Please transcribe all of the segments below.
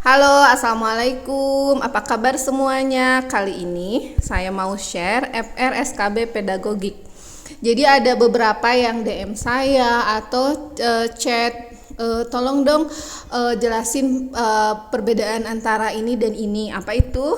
Halo, assalamualaikum. Apa kabar semuanya? Kali ini saya mau share FRSKB Pedagogik. Jadi ada beberapa yang DM saya atau chat, tolong dong jelasin perbedaan antara ini dan ini. Apa itu?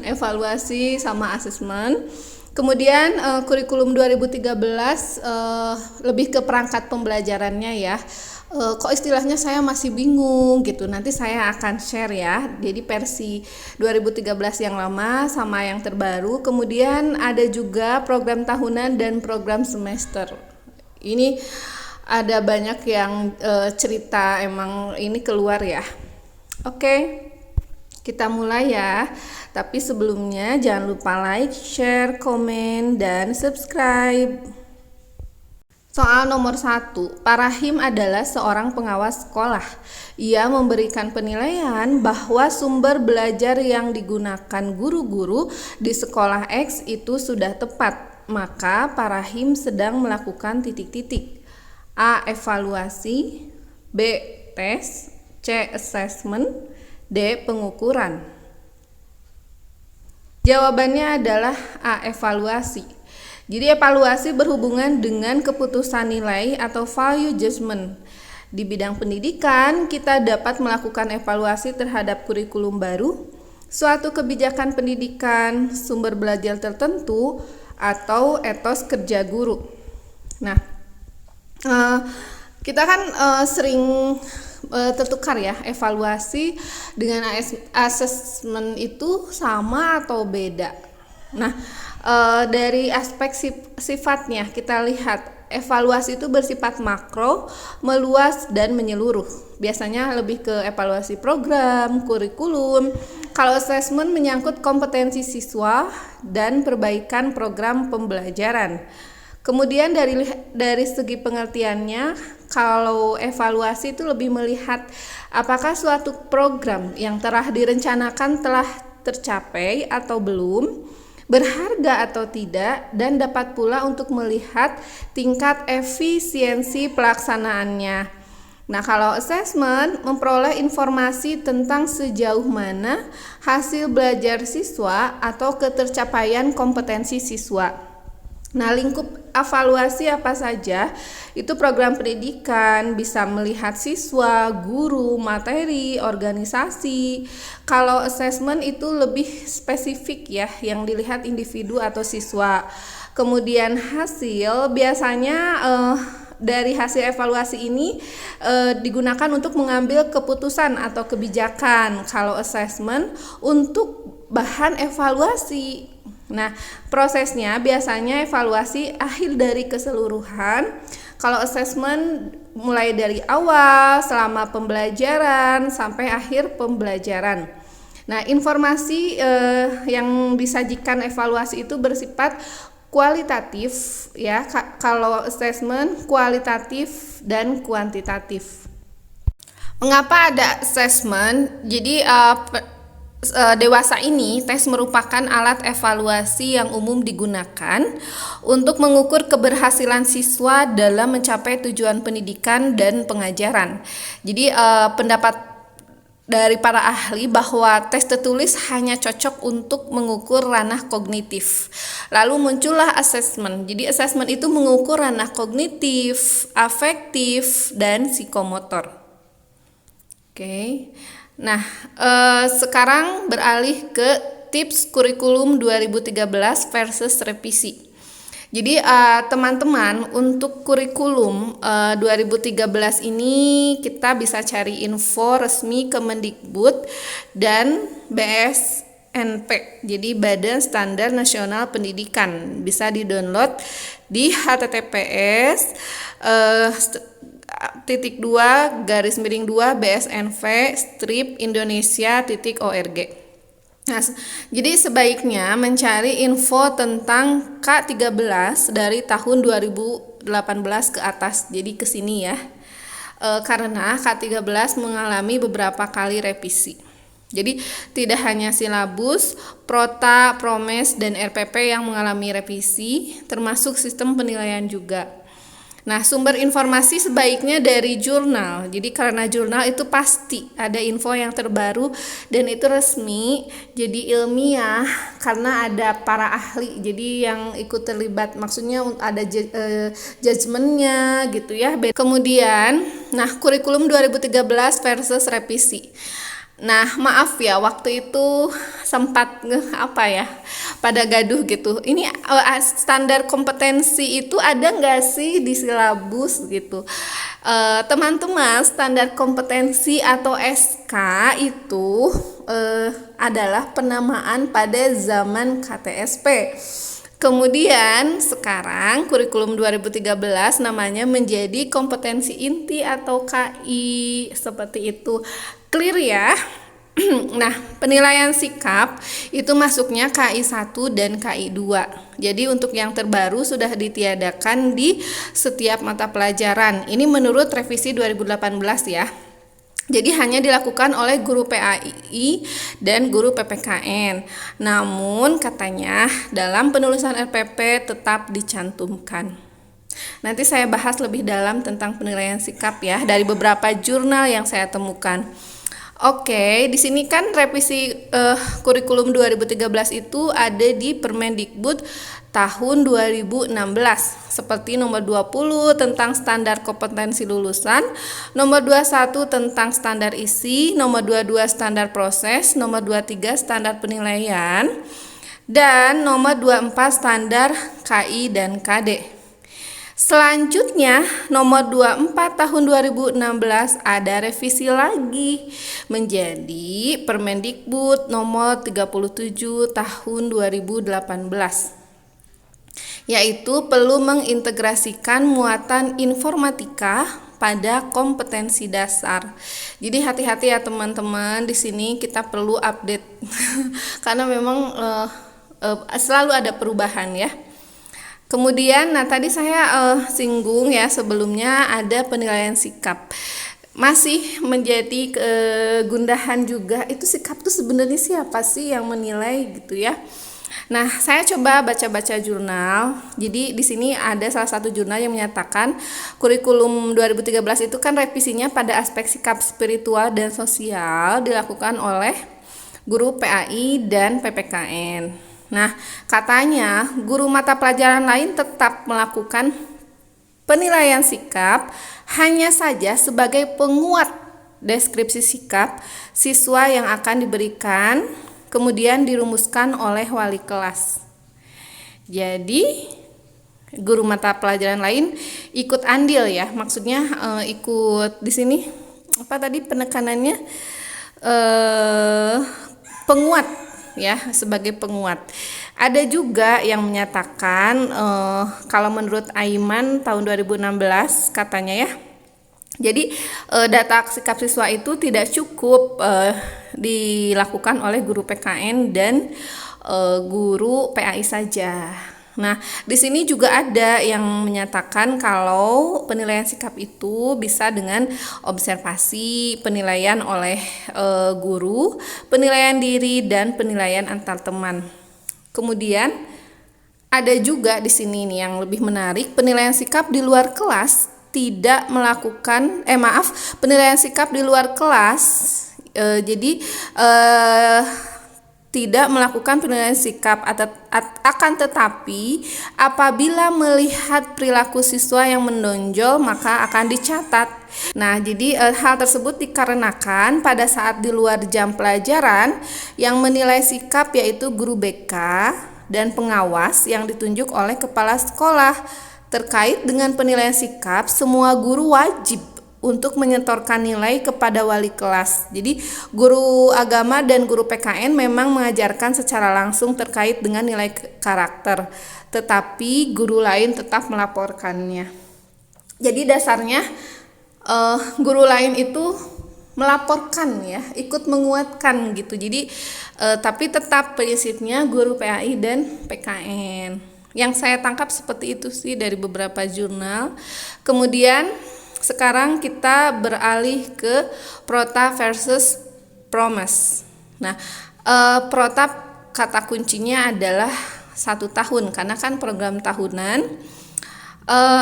Evaluasi sama asesmen. Kemudian kurikulum 2013 lebih ke perangkat pembelajarannya ya. Kok istilahnya saya masih bingung gitu. Nanti saya akan share ya. Jadi versi 2013 yang lama sama yang terbaru. Kemudian ada juga program tahunan dan program semester. Ini ada banyak yang cerita emang ini keluar ya. Oke. Kita mulai ya. Tapi sebelumnya jangan lupa like, share, komen, dan subscribe. Soal nomor 1, Pak Rahim adalah seorang pengawas sekolah. Ia memberikan penilaian bahwa sumber belajar yang digunakan guru-guru di sekolah X itu sudah tepat. Maka Pak Rahim sedang melakukan titik-titik. A. Evaluasi, B. Tes, C. Assessment, D. Pengukuran. Jawabannya adalah A. Evaluasi. Jadi evaluasi berhubungan dengan keputusan nilai atau value judgment. Di bidang pendidikan, kita dapat melakukan evaluasi terhadap kurikulum baru, suatu kebijakan pendidikan, sumber belajar tertentu, atau etos kerja guru. Nah, kita kan sering tertukar ya, evaluasi dengan asesmen itu sama atau beda. Nah, dari aspek sifatnya kita lihat evaluasi itu bersifat makro, meluas dan menyeluruh. Biasanya lebih ke evaluasi program, kurikulum. Kalau assessment menyangkut kompetensi siswa dan perbaikan program pembelajaran. Kemudian dari segi pengertiannya, kalau evaluasi itu lebih melihat apakah suatu program yang telah direncanakan telah tercapai atau belum, berharga atau tidak, dan dapat pula untuk melihat tingkat efisiensi pelaksanaannya. Nah, kalau assessment memperoleh informasi tentang sejauh mana hasil belajar siswa atau ketercapaian kompetensi siswa. Nah, lingkup evaluasi apa saja? Itu program pendidikan, bisa melihat siswa, guru, materi, organisasi. Kalau assessment itu lebih spesifik ya, yang dilihat individu atau siswa. Kemudian hasil biasanya dari hasil evaluasi ini digunakan untuk mengambil keputusan atau kebijakan. Kalau assessment untuk bahan evaluasi. Nah, prosesnya biasanya evaluasi akhir dari keseluruhan. Kalau assessment mulai dari awal, selama pembelajaran, sampai akhir pembelajaran. Nah, informasi yang disajikan evaluasi itu bersifat kualitatif ya. Kalau assessment kualitatif dan kuantitatif. Mengapa ada assessment? Jadi dewasa ini, tes merupakan alat evaluasi yang umum digunakan untuk mengukur keberhasilan siswa dalam mencapai tujuan pendidikan dan pengajaran. Jadi pendapat dari para ahli bahwa tes tertulis hanya cocok untuk mengukur ranah kognitif. Lalu muncullah assessment. Jadi assessment itu mengukur ranah kognitif, afektif, dan psikomotor. Oke. Nah, sekarang beralih ke tips kurikulum 2013 versus revisi. Jadi teman-teman, untuk kurikulum 2013 ini kita bisa cari info resmi Kemendikbud dan BSNP. Jadi Badan Standar Nasional Pendidikan. Bisa di-download di https /2 bsnv-indonesia.org. Nah, jadi sebaiknya mencari info tentang K13 dari tahun 2018 ke atas. Jadi ke sini ya. Karena K13 mengalami beberapa kali revisi. Jadi tidak hanya silabus, Prota, Promes, dan RPP yang mengalami revisi, termasuk sistem penilaian juga. Nah, sumber informasi sebaiknya dari jurnal. Jadi karena jurnal itu pasti ada info yang terbaru dan itu resmi, jadi ilmiah karena ada para ahli. Jadi yang ikut terlibat, maksudnya ada judgementnya gitu ya. Kemudian, nah kurikulum 2013 versus revisi. Nah, maaf ya, waktu itu sempat pada gaduh gitu. Ini standar kompetensi itu ada nggak sih di silabus gitu? Teman-teman, standar kompetensi atau SK itu adalah penamaan pada zaman KTSP. Kemudian sekarang kurikulum 2013 namanya menjadi kompetensi inti atau KI, seperti itu. Clear ya? Nah, penilaian sikap itu masuknya KI 1 dan KI 2. Jadi untuk yang terbaru sudah ditiadakan di setiap mata pelajaran. Ini menurut revisi 2018 ya. Jadi hanya dilakukan oleh guru PAI dan guru PPKN. Namun katanya dalam penulisan RPP tetap dicantumkan. Nanti saya bahas lebih dalam tentang penilaian sikap ya dari beberapa jurnal yang saya temukan. Oke, di sini kan revisi kurikulum 2013 itu ada di Permendikbud tahun 2016 seperti nomor 20 tentang standar kompetensi lulusan, nomor 21 tentang standar isi, nomor 22 standar proses, nomor 23 standar penilaian, dan nomor 24 standar KI dan KD. Selanjutnya nomor 24 tahun 2016 ada revisi lagi menjadi Permendikbud nomor 37 tahun 2018, yaitu perlu mengintegrasikan muatan informatika pada kompetensi dasar. Jadi hati-hati ya teman-teman, di sini kita perlu update karena memang selalu ada perubahan ya. Kemudian, nah tadi saya singgung ya sebelumnya ada penilaian sikap. Masih menjadi kegundahan juga, itu sikap tuh sebenarnya siapa sih yang menilai gitu ya. Nah, saya coba baca-baca jurnal. Jadi di sini ada salah satu jurnal yang menyatakan kurikulum 2013 itu kan revisinya pada aspek sikap spiritual dan sosial dilakukan oleh guru PAI dan PPKN. Nah, katanya guru mata pelajaran lain tetap melakukan penilaian sikap hanya saja sebagai penguat deskripsi sikap siswa yang akan diberikan, kemudian dirumuskan oleh wali kelas. Jadi, guru mata pelajaran lain ikut andil ya, maksudnya ikut di sini penekanannya penguat ya, sebagai penguat. Ada juga yang menyatakan kalau menurut Aiman tahun 2016 katanya ya, jadi data sikap siswa itu tidak cukup dilakukan oleh guru PKN dan guru PAI saja. Nah, di sini juga ada yang menyatakan kalau penilaian sikap itu bisa dengan observasi, penilaian oleh guru, penilaian diri, dan penilaian antar teman. Kemudian ada juga di sini nih yang lebih menarik, penilaian sikap di luar kelas tidak melakukan penilaian sikap di luar kelas. Tidak melakukan penilaian sikap akan tetapi apabila melihat perilaku siswa yang menonjol maka akan dicatat. Nah, jadi hal tersebut dikarenakan pada saat di luar jam pelajaran yang menilai sikap yaitu guru BK dan pengawas yang ditunjuk oleh kepala sekolah. Terkait dengan penilaian sikap, semua guru wajib untuk menyetorkan nilai kepada wali kelas. Jadi guru agama dan guru PKN memang mengajarkan secara langsung terkait dengan nilai karakter, tetapi guru lain tetap melaporkannya. Jadi dasarnya guru lain itu melaporkan ya, ikut menguatkan gitu. Jadi tapi tetap prinsipnya guru PAI dan PKN. Yang saya tangkap seperti itu sih dari beberapa jurnal. Kemudian sekarang kita beralih ke Protap versus Promes. Nah, Protap kata kuncinya adalah 1 tahun karena kan program tahunan.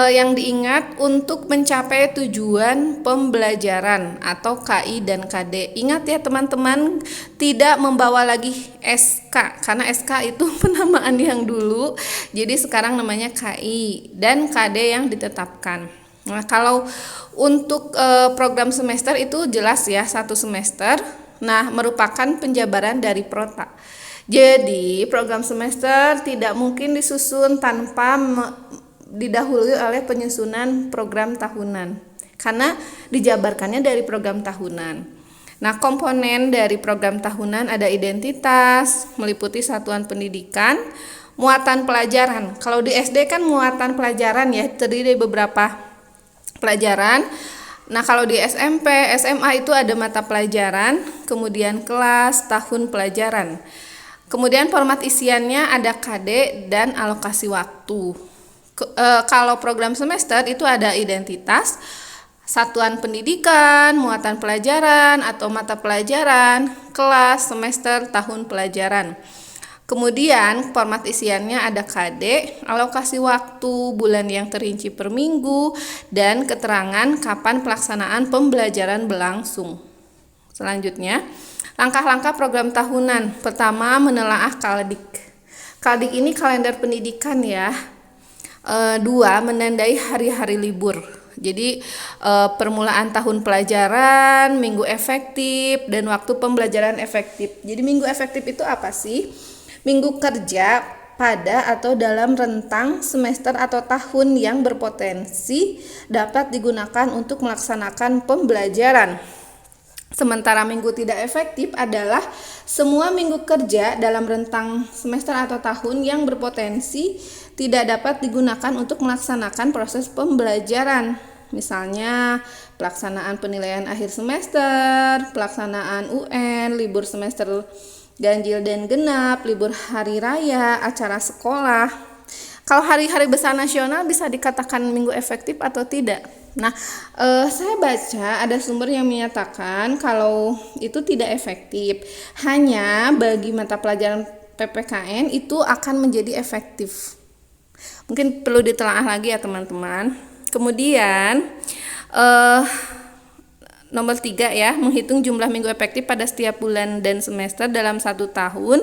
Yang diingat untuk mencapai tujuan pembelajaran atau KI dan KD. Ingat ya teman-teman, tidak membawa lagi SK karena SK itu penamaan yang dulu. Jadi sekarang namanya KI dan KD yang ditetapkan. Nah, kalau untuk program semester itu jelas ya, 1 semester. Nah, merupakan penjabaran dari Prota. Jadi, program semester tidak mungkin disusun tanpa didahului oleh penyusunan program tahunan karena dijabarkannya dari program tahunan. Nah, komponen dari program tahunan ada identitas, meliputi satuan pendidikan, muatan pelajaran. Kalau di SD kan muatan pelajaran ya, terdiri dari beberapa pelajaran. Nah, kalau di SMP, SMA itu ada mata pelajaran, kemudian kelas, tahun pelajaran. Kemudian format isiannya ada KD dan alokasi waktu. Kalau program semester itu ada identitas, satuan pendidikan, muatan pelajaran atau mata pelajaran, kelas, semester, tahun pelajaran. Kemudian format isiannya ada KD, alokasi waktu, bulan yang terinci per minggu, dan keterangan kapan pelaksanaan pembelajaran berlangsung. Selanjutnya, langkah-langkah program tahunan. Pertama, menelaah Kaldik. Kaldik ini kalender pendidikan ya. 2, menandai hari-hari libur. Jadi permulaan tahun pelajaran, minggu efektif, dan waktu pembelajaran efektif. Jadi minggu efektif itu apa sih? Minggu kerja pada atau dalam rentang semester atau tahun yang berpotensi dapat digunakan untuk melaksanakan pembelajaran. Sementara minggu tidak efektif adalah semua minggu kerja dalam rentang semester atau tahun yang berpotensi tidak dapat digunakan untuk melaksanakan proses pembelajaran. Misalnya pelaksanaan penilaian akhir semester, pelaksanaan UN, libur semester ganjil dan genap, libur hari raya, acara sekolah. Kalau hari-hari besar nasional bisa dikatakan minggu efektif atau tidak? Nah, saya baca ada sumber yang menyatakan kalau itu tidak efektif. Hanya bagi mata pelajaran PPKN itu akan menjadi efektif. Mungkin perlu ditelaah lagi ya teman-teman. Kemudian nomor 3 ya, menghitung jumlah minggu efektif pada setiap bulan dan semester dalam 1 tahun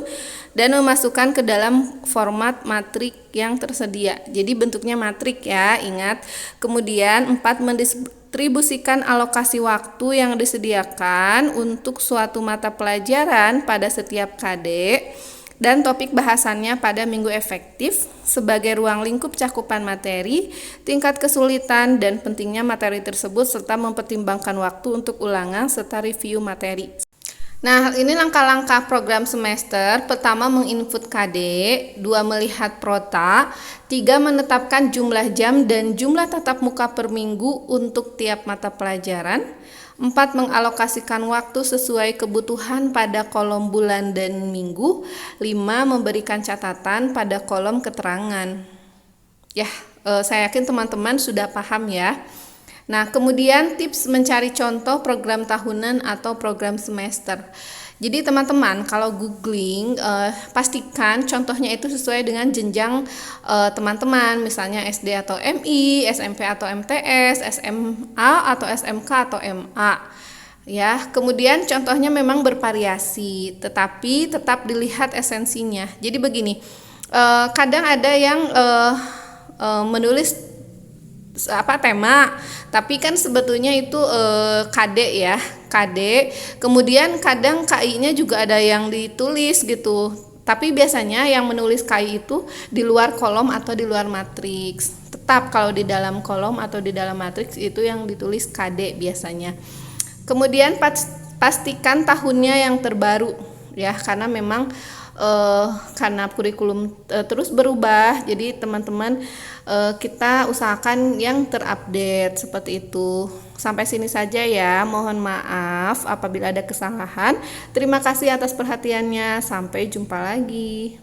dan memasukkan ke dalam format matrik yang tersedia. Jadi bentuknya matrik ya, ingat. Kemudian 4, mendistribusikan alokasi waktu yang disediakan untuk suatu mata pelajaran pada setiap KD dan topik bahasannya pada minggu efektif sebagai ruang lingkup cakupan materi, tingkat kesulitan dan pentingnya materi tersebut serta mempertimbangkan waktu untuk ulangan serta review materi. Nah, ini langkah-langkah program semester. Pertama, menginput KD, 2, melihat Prota, 3, menetapkan jumlah jam dan jumlah tatap muka per minggu untuk tiap mata pelajaran, 4, mengalokasikan waktu sesuai kebutuhan pada kolom bulan dan minggu, 5, memberikan catatan pada kolom keterangan. Ya, saya yakin teman-teman sudah paham ya. Nah, kemudian tips mencari contoh program tahunan atau program semester. Jadi teman-teman kalau googling pastikan contohnya itu sesuai dengan jenjang teman-teman, misalnya SD atau MI, SMP atau MTS, SMA atau SMK atau MA. Ya, kemudian contohnya memang bervariasi, tetapi tetap dilihat esensinya. Jadi begini, kadang ada yang menulis tema, tapi kan sebetulnya itu KD ya, KD. Kemudian kadang KI-nya juga ada yang ditulis gitu. Tapi biasanya yang menulis KI itu di luar kolom atau di luar matriks. Tetap kalau di dalam kolom atau di dalam matriks itu yang ditulis KD biasanya. Kemudian pastikan tahunnya yang terbaru ya, karena memang karena kurikulum terus berubah, jadi teman-teman kita usahakan yang terupdate seperti itu. Sampai sini saja ya, mohon maaf apabila ada kesalahan. Terima kasih atas perhatiannya, sampai jumpa lagi.